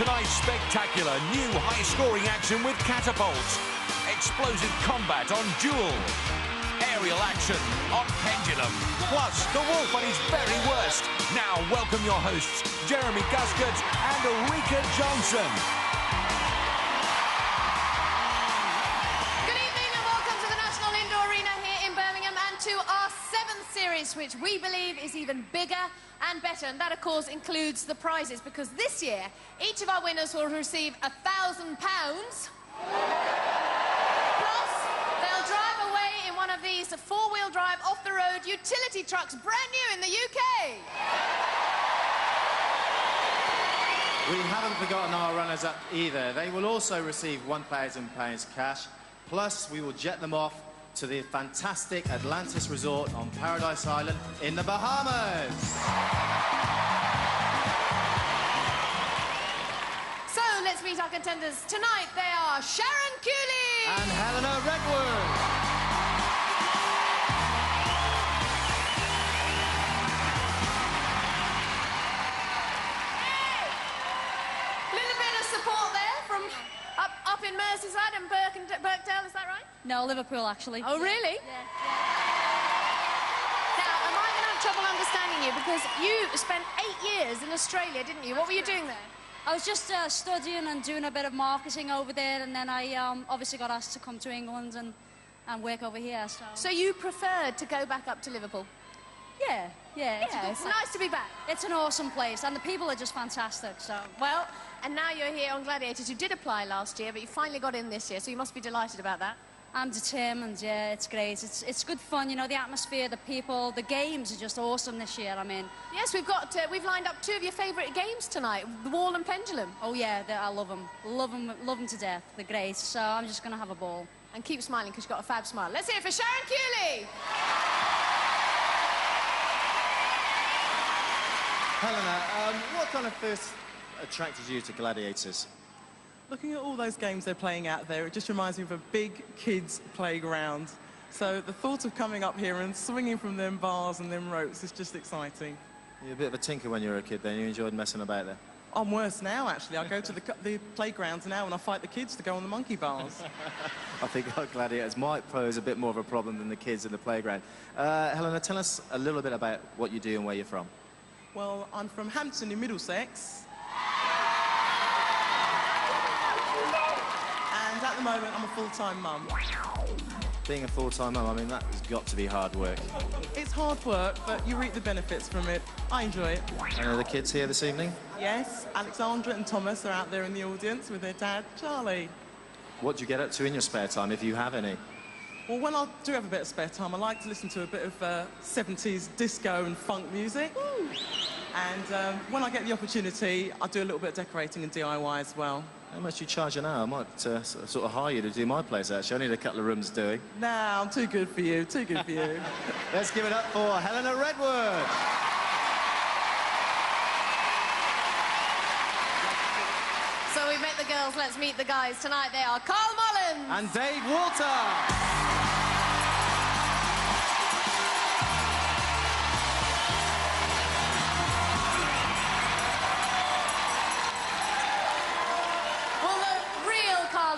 Tonight's spectacular new high-scoring action with Catapult, explosive combat on Duel, aerial action on Pendulum, plus the Wolf at his very worst. Now welcome your hosts, Jeremy Guscott and Ulrika Johnson. Good evening and welcome to the National Indoor Arena here in Birmingham and to our 7th series, which we believe is even bigger and better, and that of course includes the prizes, because this year each of our winners will receive £1,000. Plus, they'll drive away in one of these four-wheel drive off-the-road utility trucks, brand new in the UK. We haven't forgotten our runners-up either. They will also receive £1,000 cash, plus we will jet them off to the fantastic Atlantis Resort on Paradise Island in the Bahamas. So let's meet our contenders. Tonight they are Sharon, Kewley and Helena, Redwood. Little bit of support there from up in Merseyside and Birkdale, is that right? No, Liverpool, actually. Oh, really? Yeah. Now, am I going to have trouble understanding you? Because you spent 8 years in Australia, didn't you? What were you doing there? I was just studying and doing a bit of marketing over there, and then I obviously got asked to come to England and work over here, so... So you preferred to go back up to Liverpool? Yeah. It's nice to be back. It's an awesome place, and the people are just fantastic, so... Well, and now you're here on Gladiators. You did apply last year, but you finally got in this year, so you must be delighted about that. I'm determined, yeah, it's great. It's good fun, you know, the atmosphere, the people, the games are just awesome this year, I mean. Yes, we've lined up 2 of your favourite games tonight, the Wall and Pendulum. Oh, yeah, I love them. Love them to death. They're great, so I'm just going to have a ball. And keep smiling, because you've got a fab smile. Let's hear it for Sharon Kewley! Helena, what kind of first attracted you to Gladiators? Looking at all those games they're playing out there, it just reminds me of a big kids' playground. So the thought of coming up here and swinging from them bars and them ropes is just exciting. You're a bit of a tinker when you were a kid then, you enjoyed messing about there? I'm worse now, actually. I go to the playgrounds now and I fight the kids to go on the monkey bars. I think our Gladiators might pose a bit more of a problem than the kids in the playground. Helena, tell us a little bit about what you do and where you're from. Well, I'm from Hampton in Middlesex. And at the moment, I'm a full-time mum. Being a full-time mum, I mean, that has got to be hard work. It's hard work, but you reap the benefits from it. I enjoy it. And are the kids here this evening? Yes, Alexandra and Thomas are out there in the audience with their dad, Charlie. What do you get up to in your spare time, if you have any? Well, when I do have a bit of spare time, I like to listen to a bit of 70s disco and funk music. Woo! And when I get the opportunity, I do a little bit of decorating and DIY as well. How much do you charge an hour? I might sort of hire you to do my place, actually. I need a couple of rooms doing. Nah, I'm too good for you, too good for you. Let's give it up for Helena, Redwood. So we've met the girls, let's meet the guys. Tonight they are Karl Mullins and Dave Walter.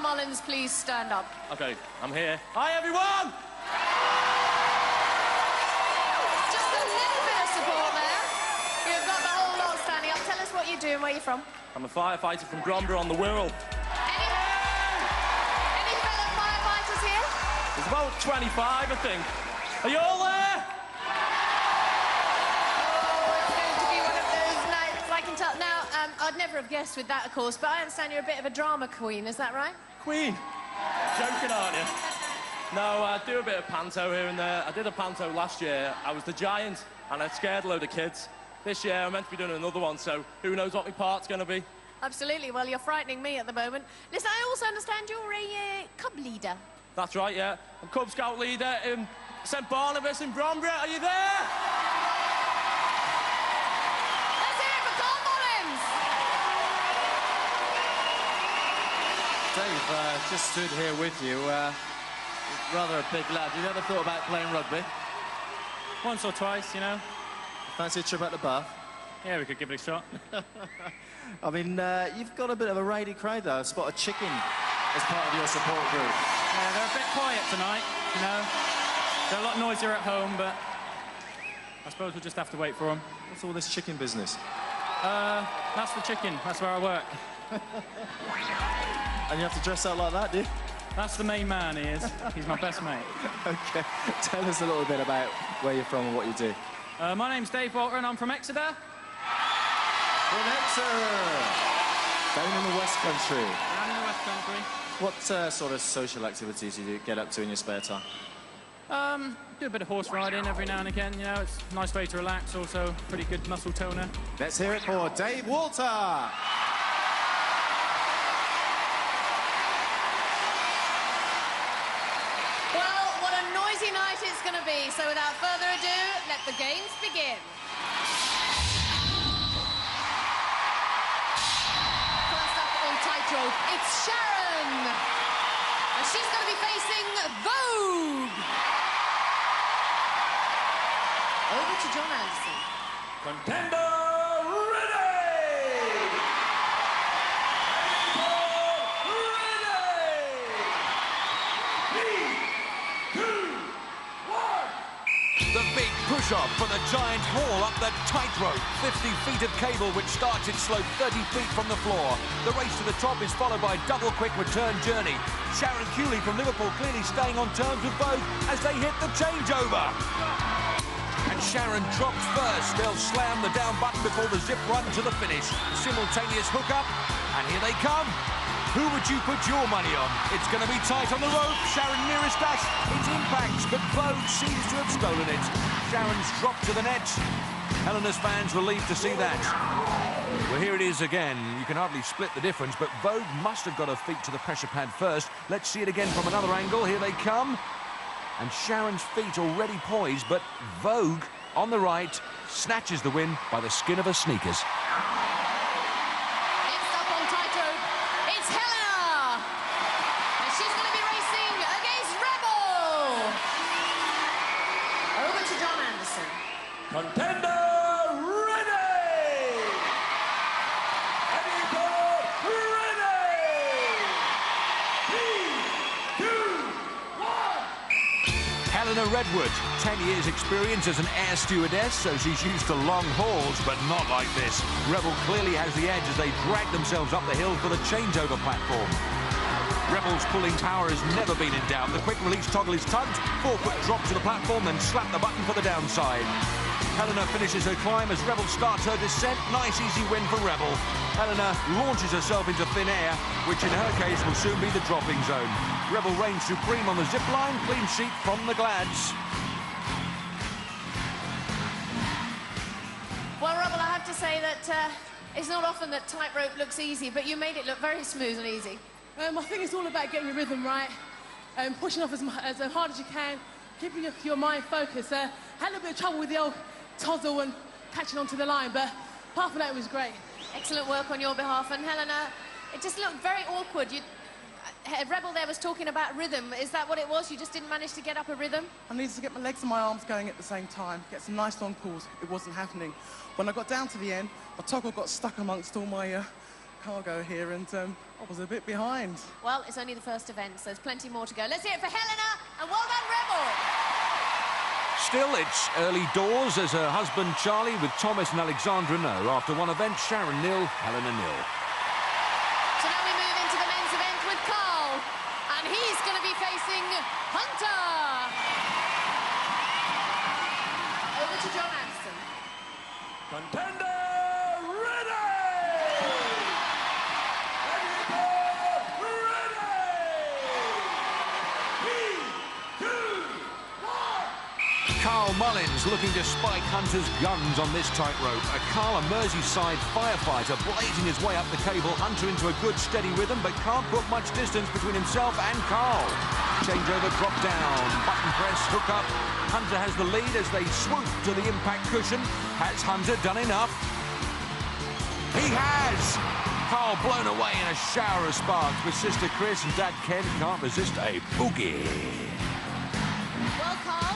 Mullins, please stand up. OK, I'm here. Hi, everyone! Just a little bit of support there. You've got the whole lot standing up. Tell us what you do and where you're from. I'm a firefighter from Bromber on the Wirral. Any fellow firefighters here? There's about 25, I think. Are you all there? Oh, it's going to be one of those nights, I can tell. Now, I'd never have guessed with that, of course, but I understand you're a bit of a drama queen, is that right? Queen? Joking, aren't you? No, I do a bit of panto here and there. I did a panto last year. I was the giant, and I scared a load of kids. This year, I'm meant to be doing another one, so who knows what my part's going to be. Absolutely. Well, you're frightening me at the moment. Listen, I also understand you're a cub leader. That's right, yeah. I'm Cub Scout leader in St Barnabas in Bromber. Are you there? Let's hear it for Karl Mullins! Dave, just stood here with you. Rather a big lad. You ever thought about playing rugby? Once or twice, you know. Fancy a trip at the Bath? Yeah, we could give it a shot. I mean, you've got a bit of a rowdy crowd, though. I spot a chicken as part of your support group. Yeah, they're a bit quiet tonight, you know. They're a lot noisier at home, but I suppose we'll just have to wait for them. What's all this chicken business? That's the chicken. That's where I work. And you have to dress out like that, do you? That's the main man, he is. He's my best mate. OK. Tell us a little bit about where you're from and what you do. My name's Dave Walter, and I'm from Exeter. From Exeter! Down in the West Country. Down in the West Country. What sort of social activities do you get up to in your spare time? Do a bit of horse riding every now and again, you know. It's a nice way to relax, also pretty good muscle toner. Let's hear it for Dave Walter! Night it's going to be. So without further ado, let the games begin. First up on Tightrope, it's Sharon. And she's going to be facing Vogue. Over to John Anderson. Contender ready! The big push-off for the giant haul up the tightrope. 50 feet of cable which starts its slope 30 feet from the floor. The race to the top is followed by a double quick return journey. Sharon Kewley from Liverpool clearly staying on terms with Vogue as they hit the changeover. And Sharon drops first. They'll slam the down button before the zip run to the finish. Simultaneous hook-up, and here they come. Who would you put your money on? It's going to be tight on the rope. Sharon nearest dash. It impacts, but Vogue seems to have stolen it. Sharon's dropped to the net. Helena's fans relieved to see that. Well, here it is again. You can hardly split the difference, but Vogue must have got her feet to the pressure pad first. Let's see it again from another angle. Here they come. And Sharon's feet already poised, but Vogue, on the right, snatches the win by the skin of her sneakers. Next up on Tightrope, it's Helena. And she's going to be racing against Rebel. Over to John Anderson. Contender ready! Anyone ready? 3, 2, 1. Helena Redwood, 10 years experience as an air stewardess, so she's used to long hauls, but not like this. Rebel clearly has the edge as they drag themselves up the hill for the changeover platform. Rebel's pulling power has never been in doubt. The quick release toggle is tugged, 4-foot drop to the platform, then slap the button for the downside. Helena finishes her climb as Rebel starts her descent. Nice easy win for Rebel. Helena launches herself into thin air, which in her case will soon be the dropping zone. Rebel reigns supreme on the zip line, clean sheet from the Glads. Well, Rebel, I have to say that it's not often that tightrope looks easy, but you made it look very smooth and easy. I think it's all about getting your rhythm right, pushing off as hard as you can, keeping your mind focused. Had a little bit of trouble with the old tozzle and catching onto the line, but apart from that, it was great. Excellent work on your behalf. And Helena, it just looked very awkward. Rebel there was talking about rhythm. Is that what it was? You just didn't manage to get up a rhythm? I needed to get my legs and my arms going at the same time, get some nice long pulls. It wasn't happening. When I got down to the end, my toggle got stuck amongst all my cargo here, and I was a bit behind. Well, it's only the first event, so there's plenty more to go. Let's hear it for Helena, and well done, Rebel! Still, it's early doors as her husband Charlie with Thomas and Alexandra know. After one event, Sharon nil, Helena nil. So now we move into the men's event with Karl, and he's going to be facing Hunter. Over to John Anderson. Contender ready! Karl Mullins looking to spike Hunter's guns on this tightrope. Karl, a Merseyside firefighter, blazing his way up the cable. Hunter into a good steady rhythm, but can't put much distance between himself and Karl. Changeover, drop down, button press, hook up. Hunter has the lead as they swoop to the impact cushion. Has Hunter done enough? He has! Karl blown away in a shower of sparks with sister Chris and dad Ken can't resist a boogie. Well, Karl,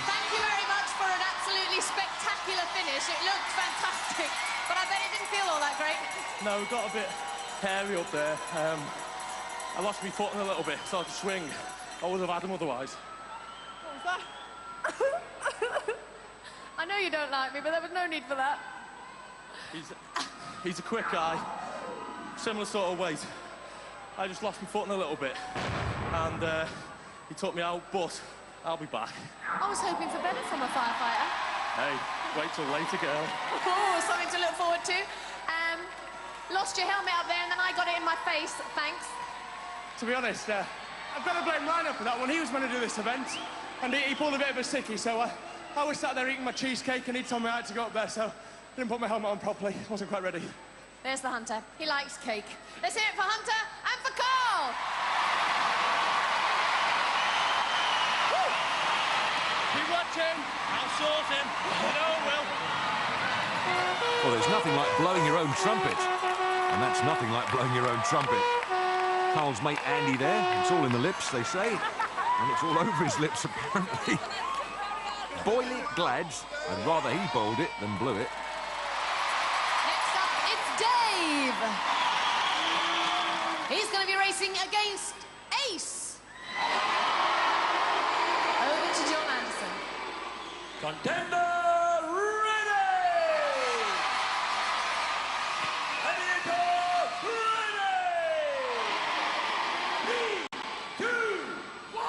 thank you very much for an absolutely spectacular finish. Whiplash. It looked fantastic, but I bet it didn't feel all that great. No, we got a bit hairy up there. I lost my footing a little bit, started to swing. I would have had him otherwise. What was that? I know you don't like me, but there was no need for that. He's a quick guy, similar sort of weight. I just lost my footing a little bit, and he took me out, but I'll be back. I was hoping for better from a firefighter. Hey, wait till later, girl. Oh, something to look forward to. Lost your helmet up there, and then I got it in my face. Thanks. To be honest, I've got to blame Rhino for that one. He was meant to do this event, and he pulled a bit of a sickie, so I was sat there eating my cheesecake, and he told me I had to go up there, so I didn't put my helmet on properly. Wasn't quite ready. There's the Hunter. He likes cake. Let's hear it for Hunter and for Karl! Woo! Keep watching. I'll sort him. You know I will. Well, there's nothing like blowing your own trumpet. And that's nothing like blowing your own trumpet. Karl's mate Andy there. It's all in the lips, they say. And it's all over his lips, apparently. Boil it, Glads. I'd rather he bowled it than blew it. Next up, it's Dave. He's going to be racing against Ace. Over to John Anderson. Contender ready! Eliminator ready! 3, 2, 1!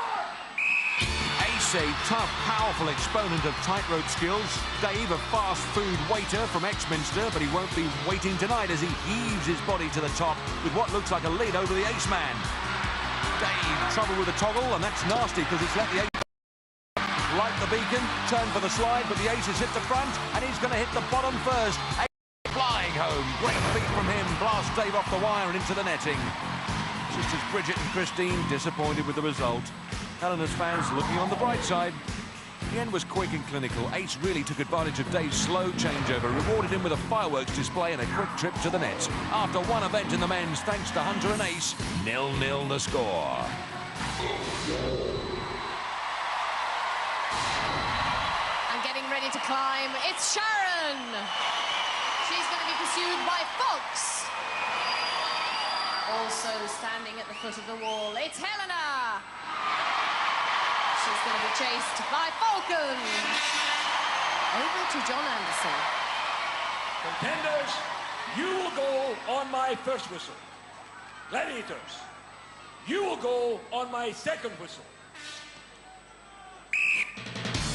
Ace, a tough, powerful exponent of tightrope skills. Dave, a fast food waiter from Exminster, but he won't be waiting tonight as he heaves his body to the top with what looks like a lead over the Ace man. Dave, trouble with the toggle, and that's nasty because it's let the Ace light the beacon, turn for the slide, but the Ace has hit the front, and he's going to hit the bottom first. Ace flying home. Great feat from him. Blast Dave off the wire and into the netting. Sisters Bridget and Christine disappointed with the result. Helena's fans looking on the bright side. The end was quick and clinical. Ace really took advantage of Dave's slow changeover, rewarded him with a fireworks display and a quick trip to the net. After one event in the men's, thanks to Hunter and Ace, 0-0 the score. And getting ready to climb, it's Sharon. She's going to be pursued by Fox. Also standing at the foot of the wall, it's Helena. She's going to be chased by Falcon. Over to John Anderson. Contenders, you will go on my first whistle. Gladiators, you will go on my second whistle.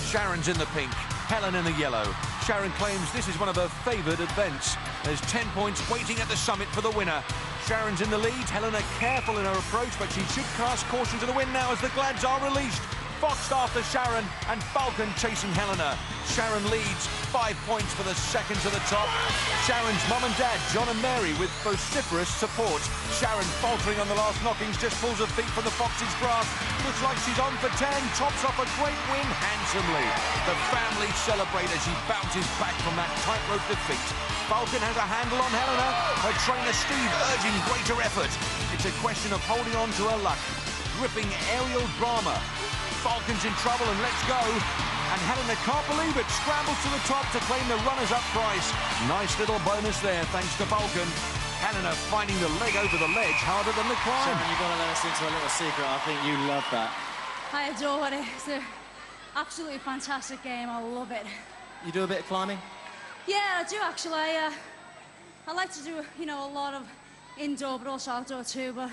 Sharon's in the pink, Helen in the yellow. Sharon claims this is one of her favoured events. There's 10 points waiting at the summit for the winner. Sharon's in the lead, Helena careful in her approach, but she should cast caution to the wind now as the Glads are released. Fox after Sharon and Falcon chasing Helena. Sharon leads, 5 points for the second to the top. Sharon's mum and dad, John and Mary, with vociferous support. Sharon faltering on the last knockings, just pulls her feet from the Fox's grasp. Looks like she's on for 10, tops off a great win handsomely. The family celebrate as she bounces back from that tightrope defeat. Falcon has a handle on Helena. Her trainer Steve urging greater effort. It's a question of holding on to her luck. Gripping aerial drama. Falcon's in trouble and lets go. And Helena can't believe it, scrambles to the top to claim the runners-up prize. Nice little bonus there, thanks to Vulcan. Helena finding the leg over the ledge harder than the climb. Sharon, you've got to let us into a little secret. I think you love that. I adore it. It's an absolutely fantastic game. I love it. You do a bit of climbing? Yeah, I do actually. I like to do, you know, a lot of indoor, but also outdoor too. But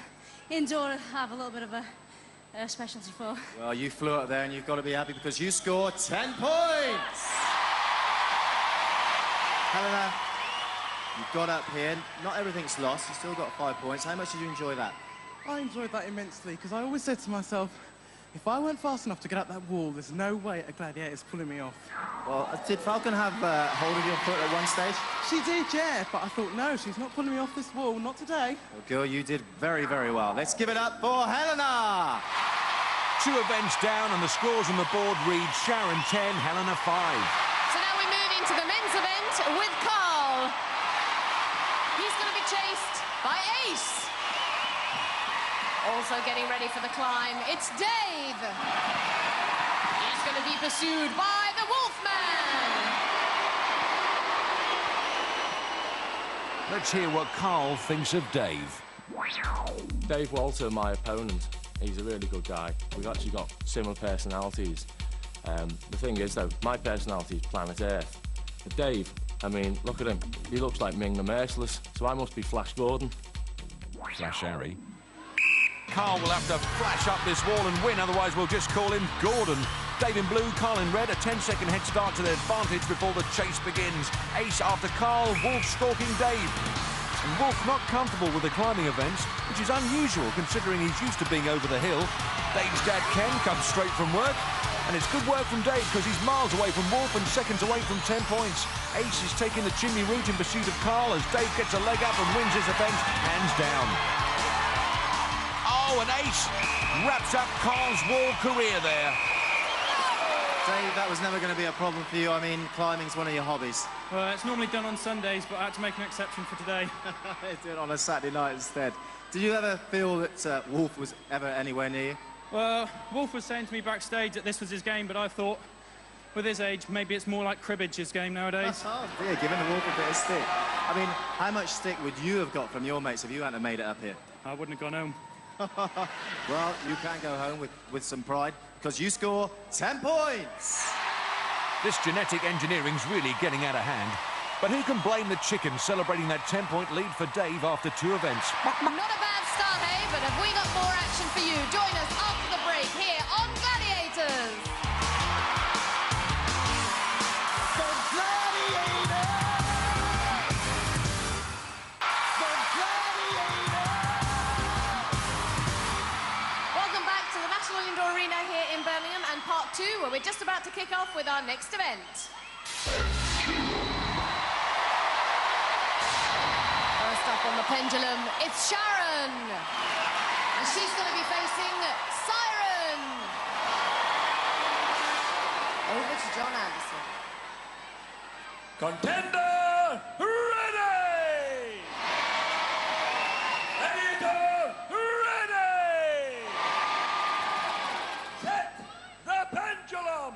indoor, I have a little bit of a specialty for. Well, you flew up there and you've got to be happy because you scored 10 points! Helena, you got up here. Not everything's lost. You've still got 5 points. How much did you enjoy that? I enjoyed that immensely because I always said to myself, if I weren't fast enough to get up that wall, there's no way a Gladiator's pulling me off. Well, did Falcon have hold of your foot at one stage? She did, yeah, but I thought, no, she's not pulling me off this wall, not today. Well, girl, you did very, very well. Let's give it up for Helena! 2 events down and the scores on the board read Sharon 10, Helena 5. So now we move into the men's event with Karl. He's going to be chased by Ace. Also getting ready for the climb, it's Dave. He's going to be pursued by the Wolfman. Let's hear what Karl thinks of Dave. Dave Walter, my opponent, he's a really good guy. We've actually got similar personalities. The thing is, though, my personality is planet Earth. But Dave, I mean, look at him. He looks like Ming the Merciless, so I must be Flash Gordon. Flash Harry. Karl will have to flash up this wall and win, otherwise we'll just call him Gordon. Dave in blue, Karl in red, a 10-second head start to their advantage before the chase begins. Ace after Karl, Wolf stalking Dave. And Wolf not comfortable with the climbing events, which is unusual considering he's used to being over the hill. Dave's dad Ken comes straight from work, and it's good work from Dave because he's miles away from Wolf and seconds away from 10 points. Ace is taking the chimney route in pursuit of Karl as Dave gets a leg up and wins this event hands down. Oh, and Ace wraps up Karl's wall career there. Dave, that was never going to be a problem for you. I mean, climbing's one of your hobbies. Well, it's normally done on Sundays, but I had to make an exception for today. Do it on a Saturday night instead. Did you ever feel that Wolf was ever anywhere near you? Well, Wolf was saying to me backstage that this was his game, but I thought, with his age, maybe it's more like cribbage, his game nowadays. Oh, dear, giving the Wolf a bit of stick. I mean, how much stick would you have got from your mates if you hadn't have made it up here? I wouldn't have gone home. Well, you can go home with some pride, because you score 10 points! This genetic engineering's really getting out of hand. But who can blame the chicken celebrating that 10-point lead for Dave after 2 events? Not a bad start, eh? But have we got more action for you? Join us after the break here on Gladiators. The Gladiator! The Gladiator! Welcome back to the National Indoor Arena here in Birmingham and part 2, where we're just about to kick off with our next event. First up on the Pendulum, it's Sharon. And she's going to be facing Siren. Over to John Anderson. Contender, ready! Gladiator, ready! Set the pendulum!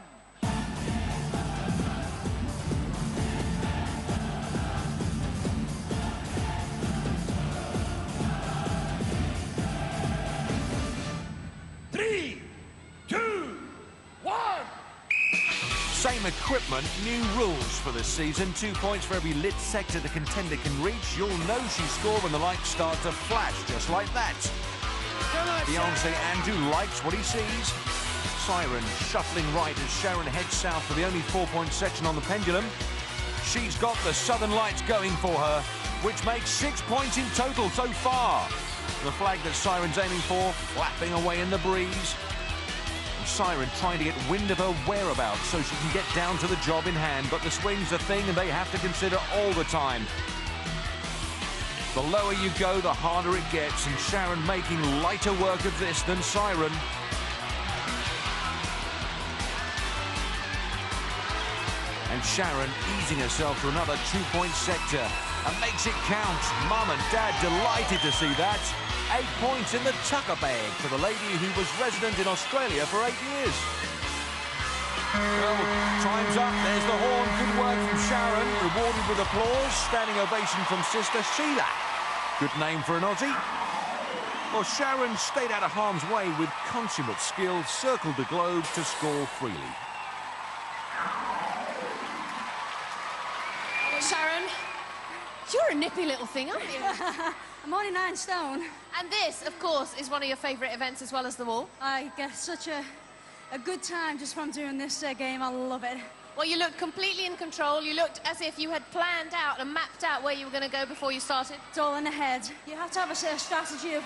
Same equipment, new rules for this season. 2 points for every lit sector the contender can reach. You'll know she scored when the lights start to flash, just like that. Beyonce Andrew likes what he sees. Siren shuffling right as Sharon heads south for the only 4-point section on the Pendulum. She's got the Southern Lights going for her, which makes 6 points in total so far. The flag that Siren's aiming for, flapping away in the breeze. Siren trying to get wind of her whereabouts so she can get down to the job in hand, but the swing's a thing and they have to consider all the time. The lower you go, the harder it gets, and Sharon making lighter work of this than Siren. And Sharon easing herself to another 2-point sector and makes it count. Mum and Dad delighted to see that. 8 points in the tucker bag for the lady who was resident in Australia for 8 years. Well, time's up. There's the horn. Good work from Sharon. Rewarded with applause. Standing ovation from sister Sheila. Good name for an Aussie. Well, Sharon stayed out of harm's way with consummate skill, circled the globe to score freely. Sharon, you're a nippy little thing, aren't you? I'm only 9 stone. And this, of course, is one of your favourite events as well as the wall. I get such a good time just from doing this game. I love it. Well, you looked completely in control. You looked as if you had planned out and mapped out where you were going to go before you started. It's all in the head. You have to have a strategy of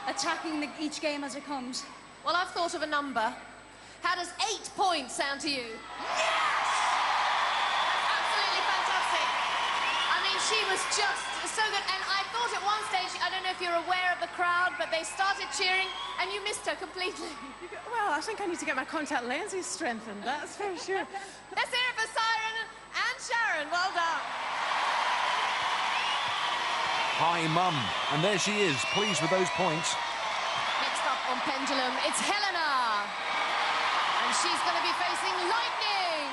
attacking each game as it comes. Well, I've thought of a number. How does 8 points sound to you? Yes! Absolutely fantastic. I mean, she was just so good. And I thought at one stage, I don't know if you're aware of the crowd, but they started cheering and you missed her completely. Well, I think I need to get my contact lenses strengthened, that's for sure. Let's hear it for Siren and Sharon. Well done. Hi, Mum. And there she is, pleased with those points. Next up on Pendulum, it's Helena. And she's going to be facing Lightning.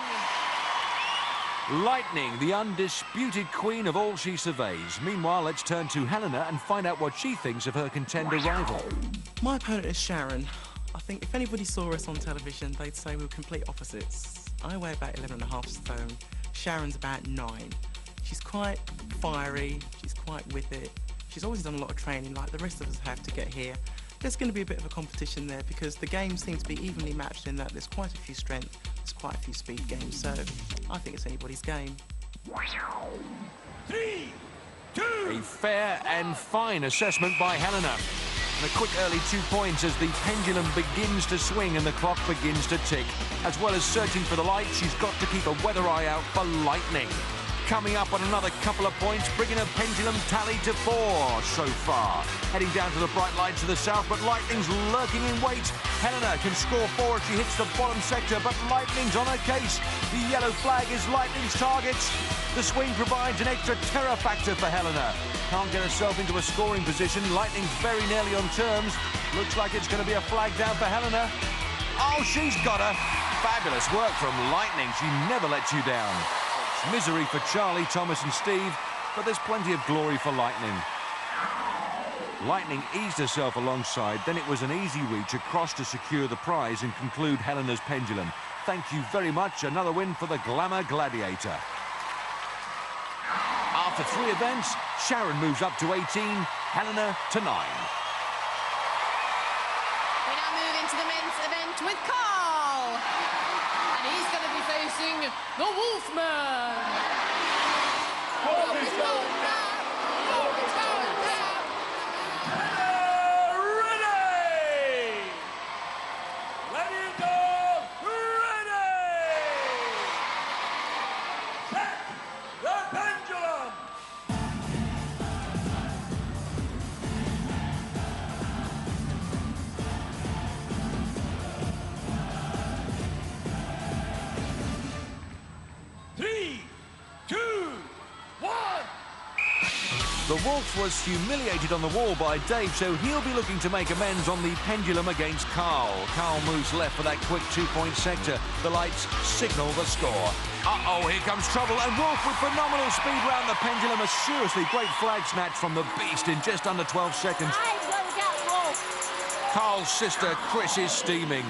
Lightning, the undisputed queen of all she surveys. Meanwhile, let's turn to Helena and find out what she thinks of her contender rival. My opponent is Sharon. I think if anybody saw us on television, they'd say we were complete opposites. I weigh about 11.5 stone. Sharon's about 9. She's quite fiery, she's quite with it. She's always done a lot of training like the rest of us have to get here. There's going to be a bit of a competition there because the game seems to be evenly matched in that there's quite a few strength, there's quite a few speed games, so I think it's anybody's game. 3, 2. A fair and fine assessment by Helena. And a quick early 2 points as the pendulum begins to swing and the clock begins to tick. As well as searching for the light, she's got to keep a weather eye out for lightning. Coming up on another couple of points, bringing her pendulum tally to 4 so far. Heading down to the bright lights to the south, but lightning's lurking in wait. Helena can score 4 if she hits the bottom sector, but lightning's on her case. The yellow flag is lightning's target. The swing provides an extra terror factor for Helena. Can't get herself into a scoring position. Lightning's very nearly on terms. Looks like it's going to be a flag down for Helena. Oh, she's got her. Fabulous work from Lightning. She never lets you down. Misery for Charlie, Thomas and Steve, but there's plenty of glory for Lightning. Lightning eased herself alongside, then it was an easy reach across to secure the prize and conclude Helena's pendulum. Thank you very much. Another win for the Glamour Gladiator. After 3 events, Sharon moves up to 18, Helena to 9. We now move into the men's event with Karl. And he's going to be facing the Wolfman. The Wolf was humiliated on the wall by Dave, so he'll be looking to make amends on the pendulum against Karl. Karl moves left for that quick 2-point sector. The lights signal the score. Uh-oh, here comes trouble, and Wolf with phenomenal speed round the pendulum. A seriously great flag snatch from the beast in just under 12 seconds. Karl's sister, Chris, is steaming.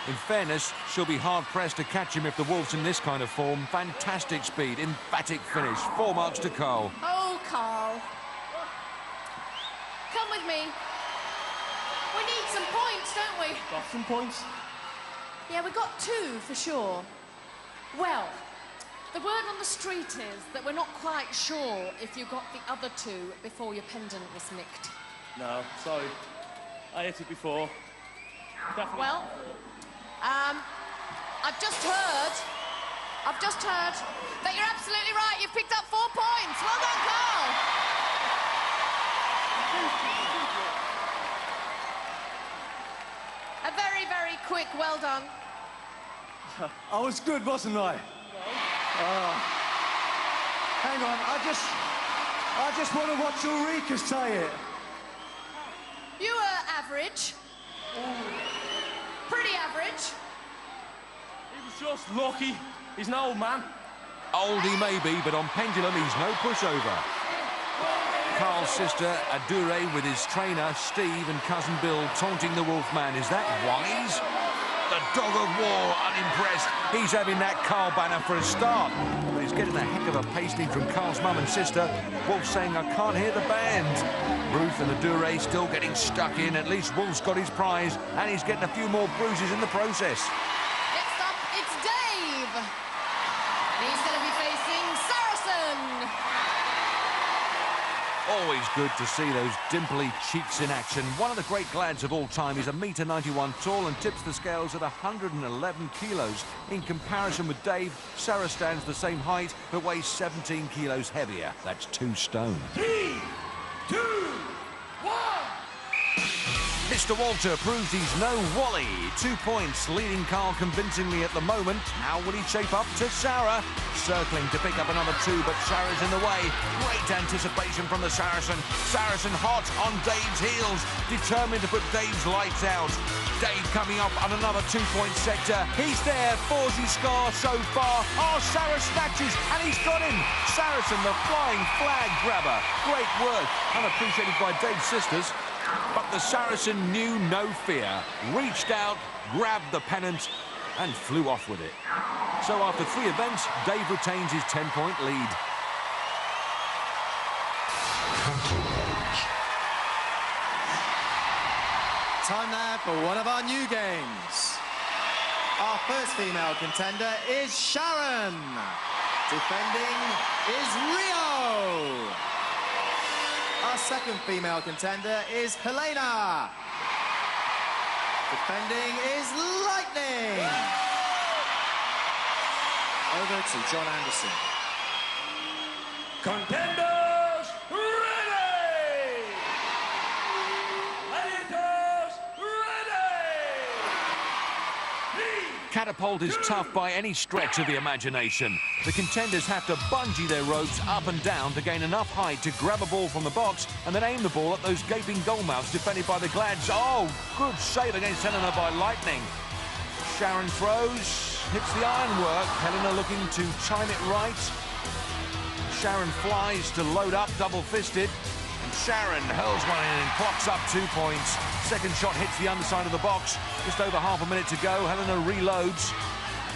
In fairness, she'll be hard-pressed to catch him if the Wolf's in this kind of form. Fantastic speed, emphatic finish. 4 marks to Karl. Oh, Karl. Come with me. We need some points, don't we? Got some points? Yeah, we got 2 for sure. Well, the word on the street is that we're not quite sure if you got the other 2 before your pendant was nicked. No, sorry. I hit it before. Definitely. Well, I've just heard that you're absolutely right. You've picked up 4 points. Well done, Karl. A very, very quick well done. I was good, wasn't I? Hang on, I just want to watch Ulrika say it. You were average. Pretty average. He was just lucky. He's an old man. Old he may be, but on pendulum he's no pushover. Karl's sister, Adure, with his trainer, Steve, and cousin Bill taunting the Wolfman. Is that wise? The dog of war, unimpressed. He's having that Karl banner for a start. But he's getting a heck of a pasting from Karl's mum and sister. Wolf saying, I can't hear the band. Ruth and Adure still getting stuck in. At least Wolf's got his prize, and he's getting a few more bruises in the process. Next up, it's Dave. And he's going to be facing Saracen. Always good to see those dimply cheeks in action. One of the great glads of all time. He's 1.91 m tall and tips the scales at 111 kilos. In comparison with Dave, Sarah stands the same height but weighs 17 kilos heavier. That's 2 stone. 3, 2, 1. Mr. Walter proves he's no Wally. 2 points, leading Karl convincingly at the moment. How will he shape up to Sarah? Circling to pick up another 2, but Sarah's in the way. Great anticipation from the Saracen. Saracen hot on Dave's heels, determined to put Dave's lights out. Dave coming up on another 2-point sector. He's there, 4-0 score so far. Oh, Sarah snatches, and he's got him. Saracen, the flying flag grabber. Great work, unappreciated by Dave's sisters. But the Saracen knew no fear, reached out, grabbed the pennant, and flew off with it. So after 3 events, Dave retains his 10-point lead. Time now for one of our new games. Our first female contender is Sharon. Defending is Rio. Our second female contender is Helena. Defending is Lightning. Over to John Anderson. Contenders ready! Gladiators ready! Catapult is tough by any stretch of the imagination. The contenders have to bungee their ropes up and down to gain enough height to grab a ball from the box and then aim the ball at those gaping goal mouths defended by the Glads. Oh, good save against Helena by Lightning. Sharon throws, hits the ironwork. Helena looking to chime it right. Sharon flies to load up, double-fisted. And Sharon hurls one in and clocks up 2 points. Second shot hits the underside of the box. Just over half a minute to go. Helena reloads.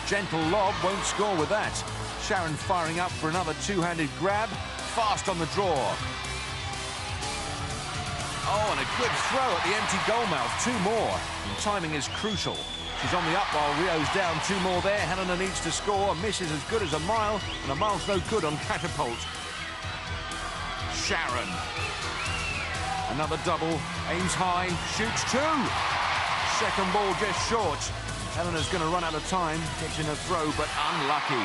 Gentle lob, won't score with that. Sharon firing up for another two-handed grab. Fast on the draw. Oh, and a good throw at the empty goal mouth. 2 more. And timing is crucial. She's on the up while Rio's down. 2 more there. Helena needs to score. Misses as good as a mile. And a mile's no good on Catapult. Sharon. Another double. Aims high. Shoots 2. Second ball just short. Helena's going to run out of time. Gets in a throw, but unlucky.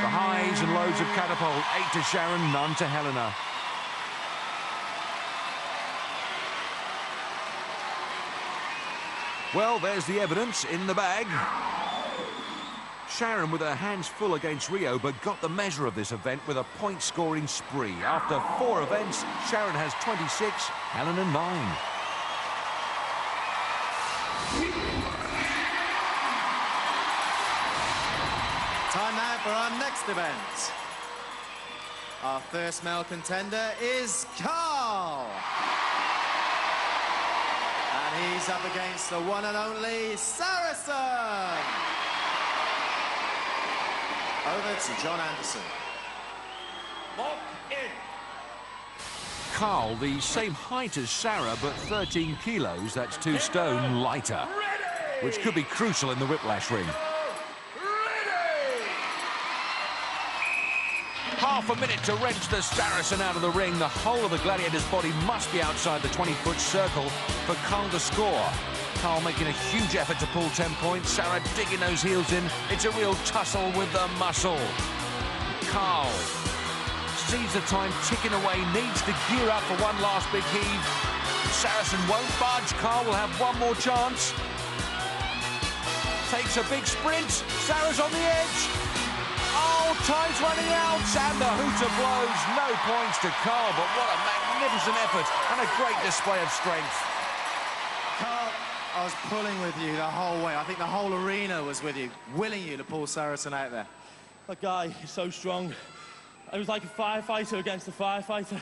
The highs and lows of Catapult. 8 to Sharon, none to Helena. Well, there's the evidence in the bag. Sharon with her hands full against Rio, but got the measure of this event with a point-scoring spree. After 4 events, Sharon has 26, Helena 9. Time now for our next event. Our first male contender is Karl. And he's up against the one and only Saracen. Over to John Anderson. Lock in. Karl, the same height as Sarah, but 13 kilos, that's 2 stone lighter, which could be crucial in the Whiplash ring. Half a minute to wrench the Saracen out of the ring. The whole of the Gladiator's body must be outside the 20-foot circle for Karl to score. Karl making a huge effort to pull 10 points. Sarah digging those heels in. It's a real tussle with the muscle. Karl sees the time ticking away, needs to gear up for one last big heave. Saracen won't budge. Karl will have one more chance. Takes a big sprint. Sarah's on the edge. Oh, time's running out, and the hooter blows. No points to Karl, but what a magnificent effort and a great display of strength. Karl, I was pulling with you the whole way. I think the whole arena was with you, willing you to pull Saracen out there. That guy is so strong. It was like a firefighter against a firefighter.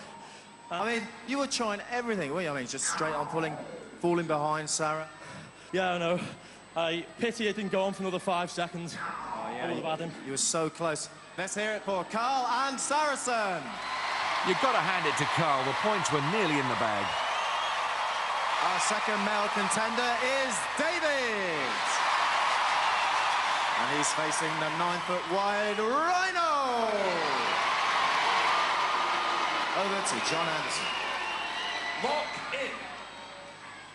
I mean, you were trying everything, weren't you? I mean, just straight on pulling, falling behind Sarah. Yeah, I know. I pity it didn't go on for another 5 seconds. Oh, yeah, I would have had him. You were so close. Let's hear it for Karl and Saracen. You've got to hand it to Karl. The points were nearly in the bag. Our second male contender is David. And he's facing the 9-foot wide Rhino. Over to John Anderson. Lock in.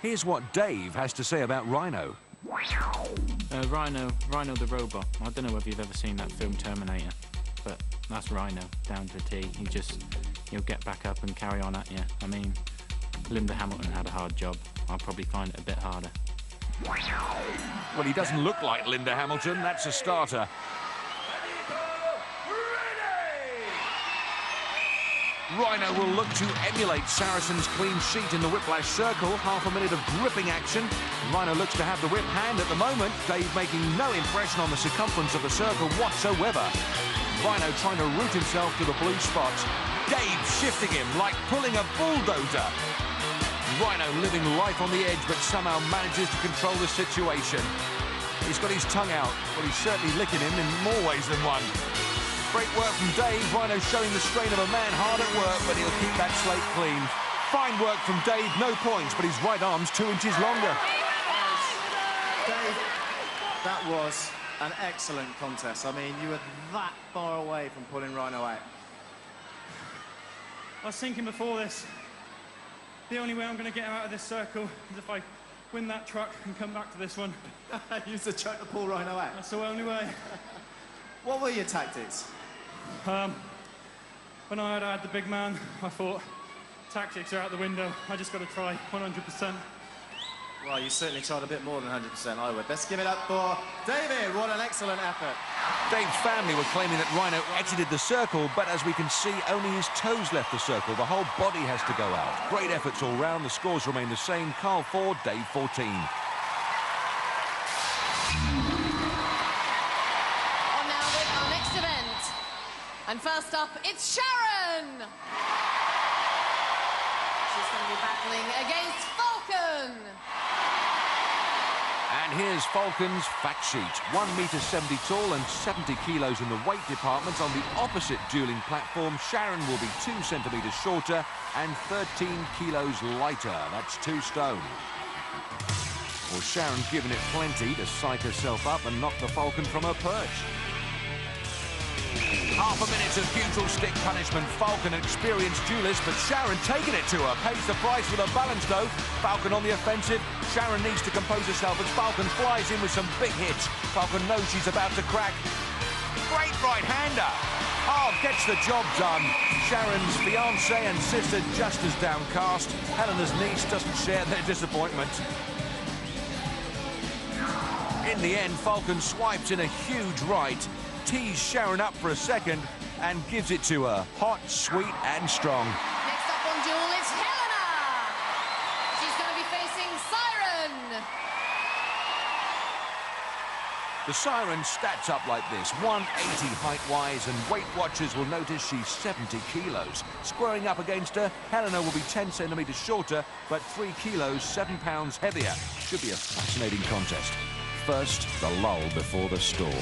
Here's what Dave has to say about Rhino. Rhino the robot. I don't know whether you've ever seen that film Terminator, but that's Rhino down to a T. He'll get back up and carry on at you. I mean, Linda Hamilton had a hard job. I'll probably find it a bit harder. Well, he doesn't look like Linda Hamilton. That's a starter. Rhino will look to emulate Saracen's clean sheet in the Whiplash circle. Half a minute of gripping action. Rhino looks to have the whip hand at the moment. Dave making no impression on the circumference of the circle whatsoever. Rhino trying to root himself to the blue spot. Dave shifting him like pulling a bulldozer. Rhino living life on the edge, but somehow manages to control the situation. He's got his tongue out, but he's certainly licking him in more ways than one. Great work from Dave. Rhino showing the strain of a man hard at work, but he'll keep that slate clean. Fine work from Dave, no points, but his right arm's 2 inches longer. Dave, that was an excellent contest. I mean, you were that far away from pulling Rhino out. I was thinking before this, the only way I'm going to get him out of this circle is if I win that truck and come back to this one. Use the truck to pull Rhino out. That's the only way. What were your tactics? When I had the big man, I thought, tactics are out the window. I just got to try 100%. Well, you certainly tried a bit more than 100%, I would. Let's give it up for David. What an excellent effort. Dave's family were claiming that Rhino exited the circle, but as we can see, only his toes left the circle. The whole body has to go out. Great efforts all round. The scores remain the same. Karl 4, Dave 14. And first up, it's Sharon! She's going to be battling against Falcon! And here's Falcon's fact sheet. 1 metre 70 tall and 70 kilos in the weight department. On the opposite dueling platform, Sharon will be 2 centimetres shorter and 13 kilos lighter. That's 2 stone. Well, Sharon giving it plenty to psych herself up and knock the Falcon from her perch. Half a minute of neutral stick punishment. Falcon, an experienced duelist, but Sharon taking it to her. Pays the price with a balance, though. Falcon on the offensive. Sharon needs to compose herself as Falcon flies in with some big hits. Falcon knows she's about to crack. Great right-hander. Karl gets the job done. Sharon's fiancé and sister just as downcast. Helena's niece doesn't share their disappointment. In the end, Falcon swipes in a huge right, tees Sharon up for a second and gives it to her. Hot, sweet and strong. Next up on Duel, it's Helena. She's going to be facing Siren. The Siren stats up like this. 180 height-wise, and Weight Watchers will notice she's 70 kilos. Squaring up against her, Helena will be 10 centimetres shorter, but 3 kilos, 7 pounds heavier. Should be a fascinating contest. First, the lull before the storm.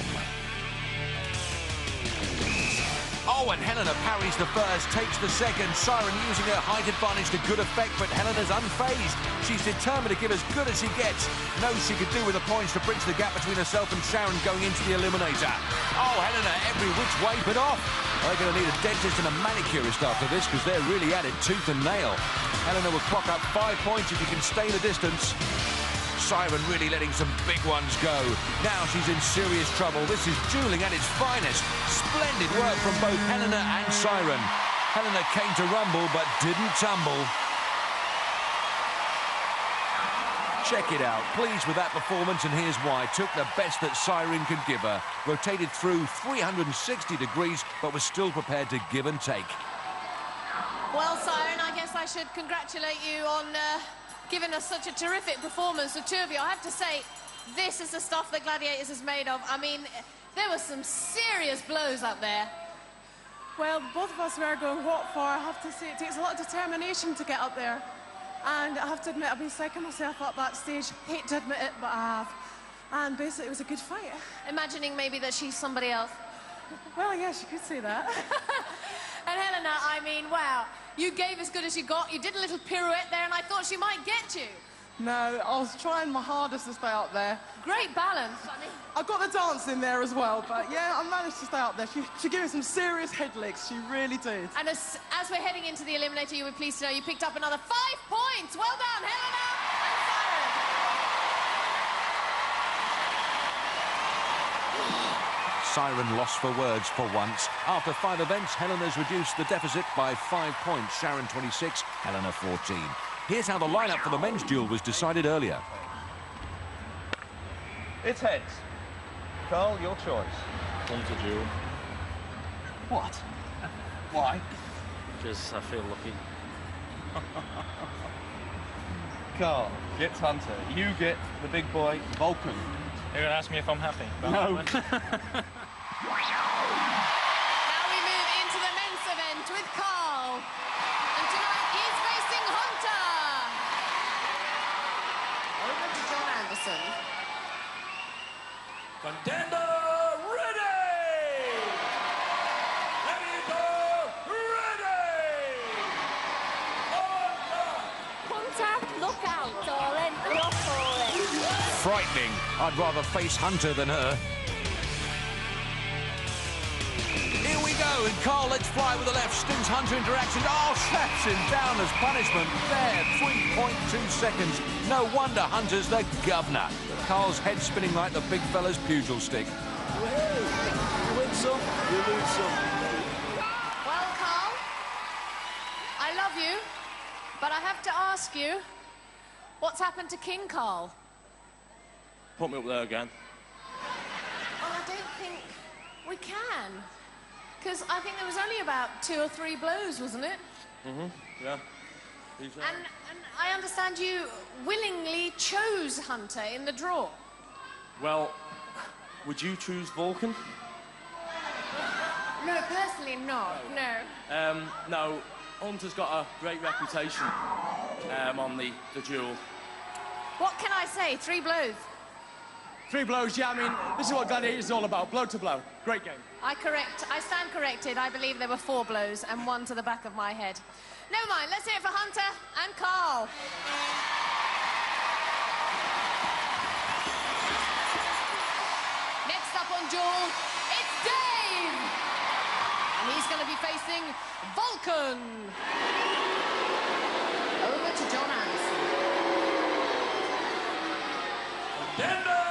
Oh, and Helena parries the first, takes the second. Siren using her height advantage to good effect, but Helena's unfazed. She's determined to give as good as she gets. Knows she could do with the points to bridge the gap between herself and Sharon going into the Eliminator. Oh, Helena every which way but off. They're going to need a dentist and a manicurist after this because they're really at it tooth and nail. Helena will clock up 5 points if she can stay the distance. Siren really letting some big ones go. Now she's in serious trouble. This is dueling at its finest. Splendid work from both Helena and Siren. Helena came to rumble but didn't tumble. Check it out. Pleased with that performance, and here's why. Took the best that Siren could give her. Rotated through 360 degrees, but was still prepared to give and take. Well, Siren, I guess I should congratulate you on giving us such a terrific performance, the two of you. I have to say, this is the stuff that Gladiators is made of. I mean, there were some serious blows up there. Well, both of us were going what for. I have to say, it takes a lot of determination to get up there. And I have to admit, I've been psyching myself up that stage. Hate to admit it, but I have. And basically, it was a good fight. Imagining maybe that she's somebody else. Well, yes, you could say that. And Helena, I mean, wow. You gave as good as you got. You did a little pirouette there, and I thought she might get you. No, I was trying my hardest to stay up there. Great balance. I mean, I got the dance in there as well, but yeah, I managed to stay up there. She gave me some serious head licks. She really did. And as we're heading into the Eliminator, you were pleased to know you picked up another 5 points. Well done, Helena and Siren lost for words for once. After 5 events, Helena's reduced the deficit by 5 points. Sharon 26, Helena 14. Here's how the lineup for the men's duel was decided earlier. It's heads. Karl, your choice. Hunter duel. What? Why? Because I feel lucky. Karl gets Hunter. You get the big boy, Vulcan. You're going to ask me if I'm happy? No. Now we move into the men's event with Karl. And tonight he's facing Hunter. Over to John Anderson. Contender ready! Gladiator ready! Hunter, look out, darling. You're falling. Frightening. I'd rather face Hunter than her. Here we go, and Karl lets fly with the left, stings Hunter into action. Oh, slaps him down as punishment. There, 3.2 seconds. No wonder Hunter's the governor. Karl's head spinning like the big fella's pugil stick. Hey, you win some, you lose some. Well, Karl, I love you, but I have to ask you, what's happened to King Karl? Put me up there again. Well, I don't think we can. Because I think there was only about 2 or 3 blows, wasn't it? Mm-hmm, yeah. And I understand you willingly chose Hunter in the draw. Well, would you choose Vulcan? No, personally not, no. No, Hunter's got a great reputation on the duel. What can I say? 3 blows. 3 blows, yeah, I mean, this is what Gladiators is all about, blow to blow. Great game. I stand corrected. I believe there were 4 blows and 1 to the back of my head. Never mind, let's hear it for Hunter and Karl. Next up on Duel, it's Dave! And he's going to be facing Vulcan. Over to John Anderson. Contender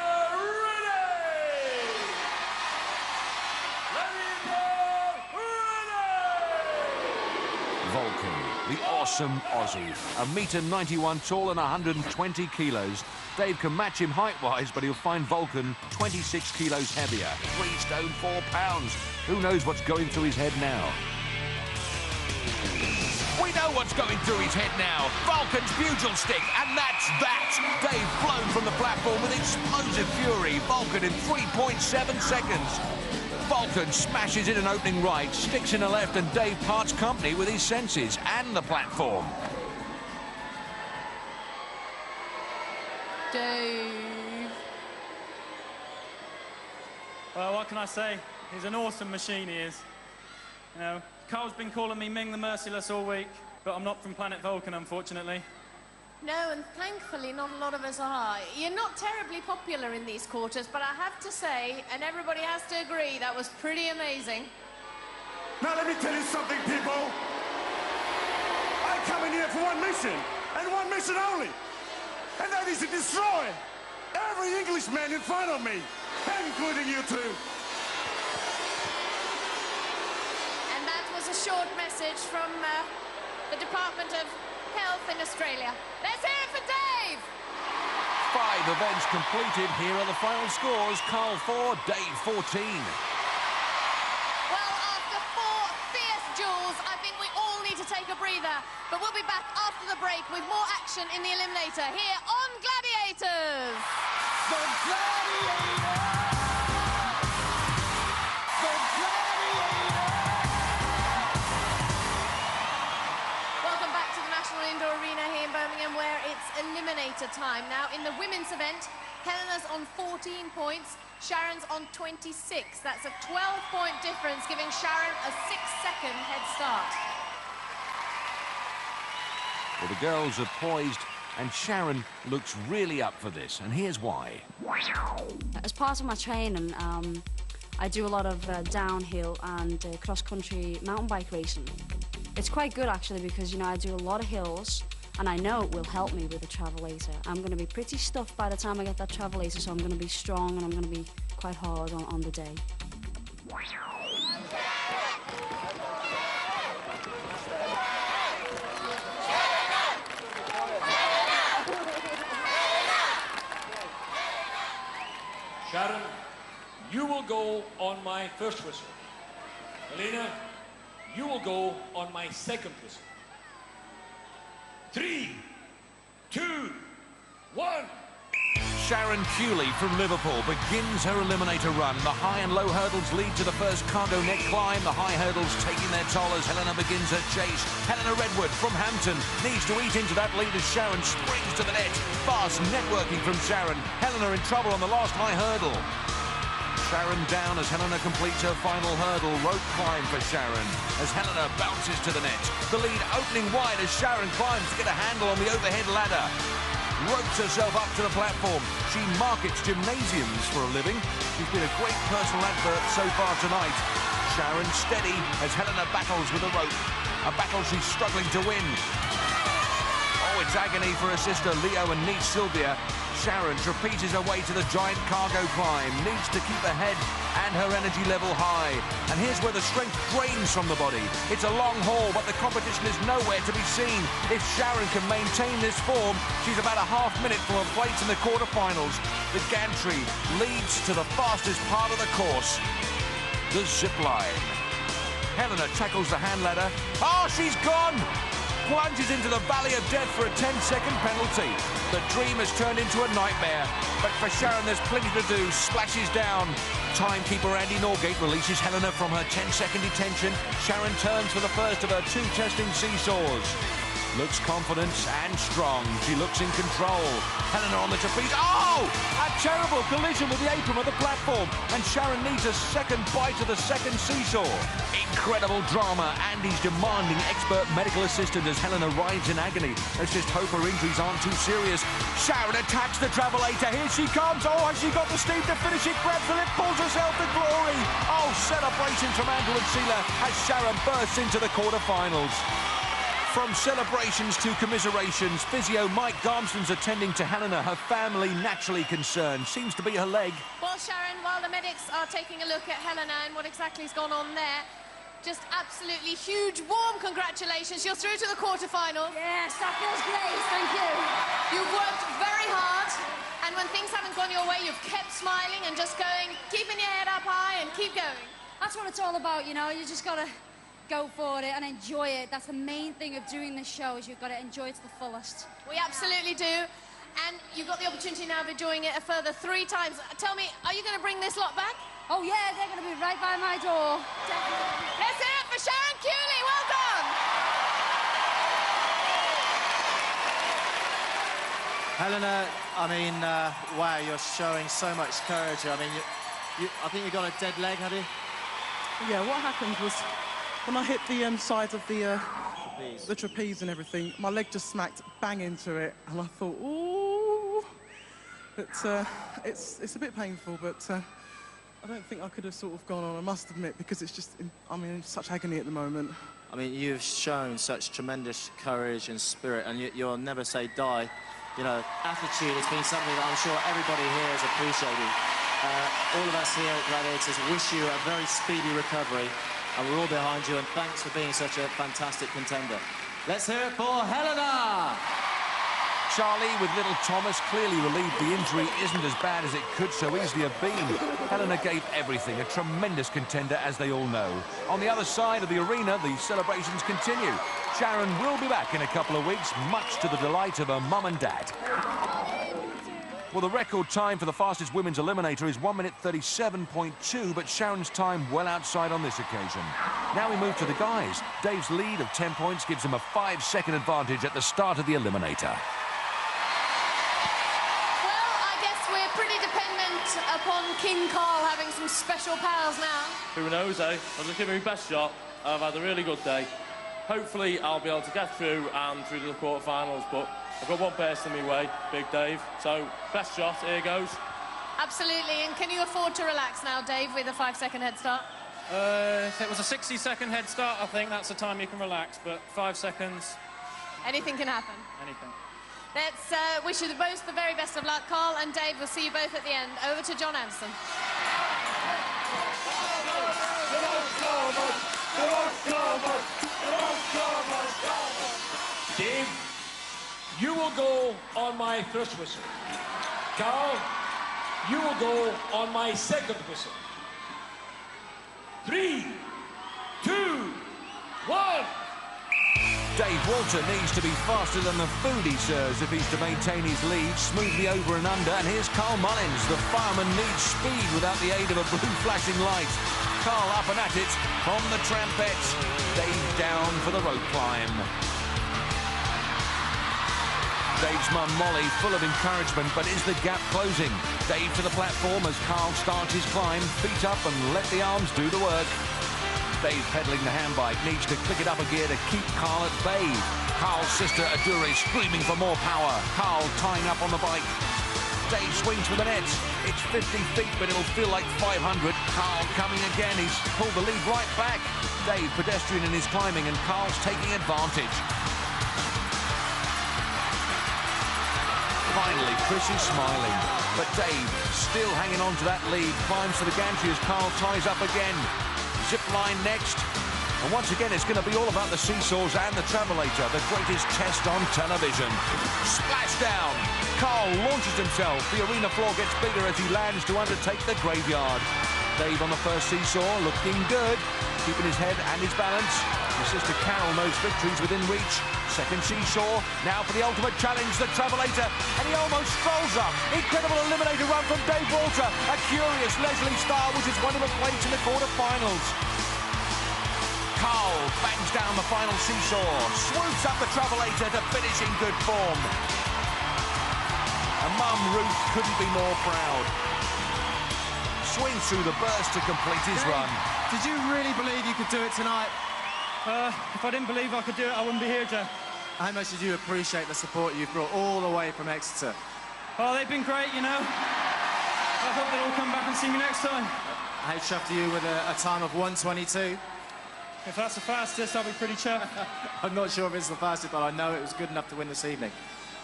ready! Gladiator ready! Vulcan, the awesome Aussie. 1.91 m tall and 120 kilos. Dave can match him height-wise, but he'll find Vulcan 26 kilos heavier. 3 stone 4 pounds. Who knows what's going through his head now? We know what's going through his head now. Vulcan's pugil stick, and that's that. Dave blown from the platform with explosive fury. Vulcan in 3.7 seconds. Vulcan smashes in an opening right, sticks in a left, and Dave parts company with his senses and the platform. Dave. Well, what can I say? He's an awesome machine, he is. You know, Karl's been calling me Ming the Merciless all week, but I'm not from planet Vulcan, unfortunately. No, and thankfully not a lot of us are. You're not terribly popular in these quarters, but I have to say, and everybody has to agree, that was pretty amazing. Now let me tell you something, people. I come in here for one mission, and one mission only. And that is to destroy every Englishman in front of me, including you two. And that was a short message from the Department of Health in Australia. Let's hear it for Dave! 5 events completed. Here are the final scores. Karl 4, Dave 14. Well, after 4 fierce duels, I think we all need to take a breather. But we'll be back after the break with more action in the Eliminator here on Gladiators. The Gladiator! The Gladiator! Welcome back to the National Indoor Arena here in Birmingham, where it's Eliminator time. Now, in the women's event, Helena's on 14 points, Sharon's on 26. That's a 12-point difference, giving Sharon a 6-second head start. Well, the girls are poised, and Sharon looks really up for this, and here's why. As part of my training, I do a lot of downhill and cross-country mountain bike racing. It's quite good, actually, because, you know, I do a lot of hills, and I know it will help me with the Travelator. I'm going to be pretty stuffed by the time I get that Travelator, so I'm going to be strong, and I'm going to be quite hard on the day. you will go on my first whistle. Helena, you will go on my second whistle. 3, 2, 1. Sharon Kewley from Liverpool begins her Eliminator run. The high and low hurdles lead to the first cargo net climb. The high hurdles taking their toll as Helena begins her chase. Helena Redwood from Hampton needs to eat into that lead as Sharon springs to the net. Fast networking from Sharon. Helena in trouble on the last high hurdle. Sharon down as Helena completes her final hurdle. Rope climb for Sharon as Helena bounces to the net. The lead opening wide as Sharon climbs to get a handle on the overhead ladder. Ropes herself up to the platform. She markets gymnasiums for a living. She's been a great personal advert so far tonight. Sharon steady as Helena battles with the rope. A battle she's struggling to win. Oh, it's agony for her sister Leo and niece Sylvia. Sharon trapezes her way to the giant cargo climb. Needs to keep her head and her energy level high. And here's where the strength drains from the body. It's a long haul, but the competition is nowhere to be seen. If Sharon can maintain this form, she's about a half minute from a place in the quarterfinals. The gantry leads to the fastest part of the course, the zip line. Helena tackles the hand ladder. Oh, she's gone! Plunges into the valley of death for a 10-second penalty. The dream has turned into a nightmare. But for Sharon, there's plenty to do. Splashes down. Timekeeper Andy Norgate releases Helena from her 10-second detention. Sharon turns for the first of her 2 testing seesaws. Looks confident and strong. She looks in control. Helena on the trapeze. Oh! A terrible collision with the apron of the platform. And Sharon needs a second bite of the second seesaw. Incredible drama. Andy's demanding expert medical assistant as Helena rides in agony. Let's just hope her injuries aren't too serious. Sharon attacks the travelator. Here she comes. Oh, has she got the steam to finish it? Grabs the lip, pulls herself to glory. Oh, celebrations from Andrew and Sheila as Sharon bursts into the quarterfinals. From celebrations to commiserations, physio Mike Garmston's attending to Helena, her family naturally concerned. Seems to be her leg. Well, Sharon, while the medics are taking a look at Helena and what exactly has gone on there, just absolutely huge, warm congratulations. You're through to the quarterfinals. Yes, that feels great, thank you. You've worked very hard, and when things haven't gone your way, you've kept smiling and just going, keeping your head up high and keep going. That's what it's all about, you know, you just gotta go for it and enjoy it. That's the main thing of doing this show, is you've got to enjoy it to the fullest. We absolutely do. And you've got the opportunity now of enjoying it a further 3 times. Tell me, are you going to bring this lot back? Oh, yeah, they're going to be right by my door. Definitely. Let's hear it for Sharon Kewley. Well done. Helena, I mean, wow, you're showing so much courage. I mean, I think you got a dead leg, have you? Yeah, what happened was, when I hit the sides of the trapeze and everything, my leg just smacked bang into it, and I thought, ooh. But it's a bit painful, but I don't think I could have sort of gone on, I must admit, because it's just, I'm in such agony at the moment. I mean, you've shown such tremendous courage and spirit, and you'll never say die. You know, attitude has been something that I'm sure everybody here has appreciated. All of us here at Gladiators wish you a very speedy recovery. And we're all behind you, and thanks for being such a fantastic contender. Let's hear it for Helena! Charlie, with little Thomas, clearly relieved the injury isn't as bad as it could so easily have been. Helena gave everything, a tremendous contender, as they all know. On the other side of the arena, the celebrations continue. Sharon will be back in a couple of weeks, much to the delight of her mum and dad. Well, the record time for the fastest women's eliminator is 1 minute 37.2, but Sharon's time well outside on this occasion. Now we move to the guys. Dave's lead of 10 points gives him a 5-second advantage at the start of the eliminator. Well, I guess we're pretty dependent upon King Karl having some special powers now. Who knows, eh? I was giving my best shot. I've had a really good day. Hopefully, I'll be able to get through and through to the quarterfinals, but I've got one person in my way, Big Dave, so best shot, here goes. Absolutely, and can you afford to relax now, Dave, with a 5-second head start? If it was a 60-second head start, I think that's the time you can relax, but 5 seconds... Anything can happen. Anything. Let's wish you both the very best of luck, Karl and Dave. We'll see you both at the end. Over to John Anderson. Dave, you will go on my first whistle. Karl, you will go on my second whistle. 3, 2, 1. Dave Walter needs to be faster than the food he serves if he's to maintain his lead smoothly over and under. And here's Karl Mullins. The fireman needs speed without the aid of a blue flashing light. Karl up and at it from the trampet. Dave down for the rope climb. Dave's mum Molly full of encouragement, but is the gap closing? Dave to the platform as Karl starts his climb. Feet up and let the arms do the work. Dave pedalling the handbike needs to click it up a gear to keep Karl at bay. Karl's sister Adura is screaming for more power. Karl tying up on the bike. Dave swings for the net. It's 50 feet, but it'll feel like 500. Karl coming again. He's pulled the lead right back. Dave pedestrian in his climbing, and Karl's taking advantage. Finally, Chris is smiling, but Dave still hanging on to that lead. Climbs to the gantry as Karl ties up again. Zip line next, and once again it's going to be all about the seesaws and the Travelator, the greatest test on television. Splashdown. Karl launches himself. The arena floor gets bigger as he lands to undertake the graveyard. Dave on the first seesaw, looking good, keeping his head and his balance. His sister Carol knows victory's within reach. Second seesaw, now for the ultimate challenge, the Travelator, and he almost strolls up. Incredible Eliminator run from Dave Walter. A curious Leslie Starr, which is one of the place in the quarter-finals. Karl bangs down the final seesaw, swoops up the Travelator to finish in good form. And Mum Ruth couldn't be more proud. Swings through the burst to complete his run. Did you really believe you could do it tonight? If I didn't believe I could do it, I wouldn't be here, Joe. How much did you appreciate the support you've brought all the way from Exeter? Oh, they've been great, you know. I hope they'll all come back and see me next time. How chuffed are you with a time of 1:22? If that's the fastest, I'll be pretty chuffed. I'm not sure if it's the fastest, but I know it was good enough to win this evening.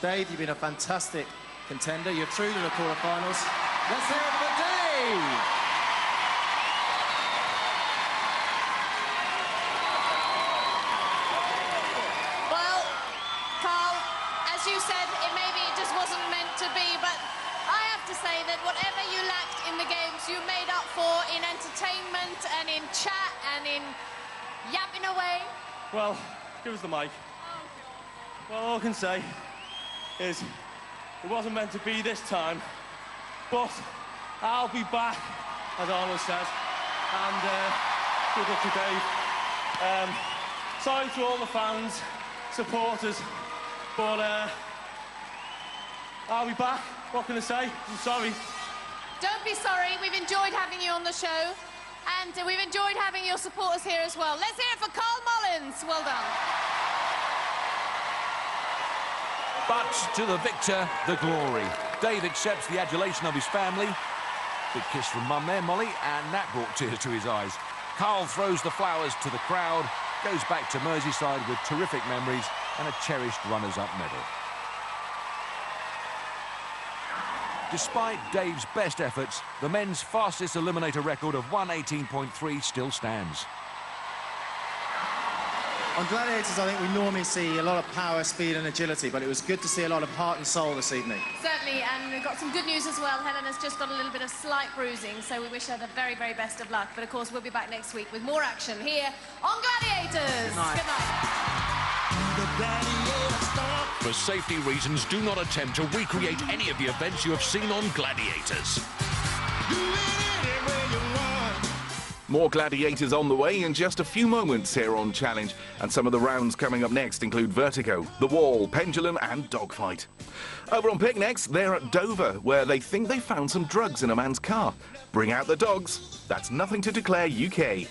Dave, you've been a fantastic contender. You're through to the quarterfinals. Let's hear it for Dave! Say that whatever you lacked in the games, you made up for in entertainment and in chat and in yapping away. Well, give us the mic. Well, all I can say is it wasn't meant to be this time, but I'll be back, as Arnold says, and good luck to Dave. Sorry to all the fans, supporters, but I'll be back. What can I say? I'm sorry. Don't be sorry. We've enjoyed having you on the show, and we've enjoyed having your supporters here as well. Let's hear it for Karl Mullins. Well done. But to the victor, the glory. Dave accepts the adulation of his family. Big kiss from Mum there, Molly, and that brought tears to his eyes. Karl throws the flowers to the crowd, goes back to Merseyside with terrific memories and a cherished runners-up medal. Despite Dave's best efforts, the men's fastest Eliminator record of 1:18.3 still stands. On Gladiators, I think we normally see a lot of power, speed and agility, but it was good to see a lot of heart and soul this evening. Certainly, and we've got some good news as well. Helena's just got a little bit of slight bruising, so we wish her the very, very best of luck. But of course, we'll be back next week with more action here on Gladiators. Good night. Good night. For safety reasons, do not attempt to recreate any of the events you have seen on Gladiators. More Gladiators on the way in just a few moments here on Challenge. And some of the rounds coming up next include Vertigo, The Wall, Pendulum and Dogfight. Over on Pick next, they're at Dover, where they think they found some drugs in a man's car. Bring out the dogs. That's Nothing to Declare UK.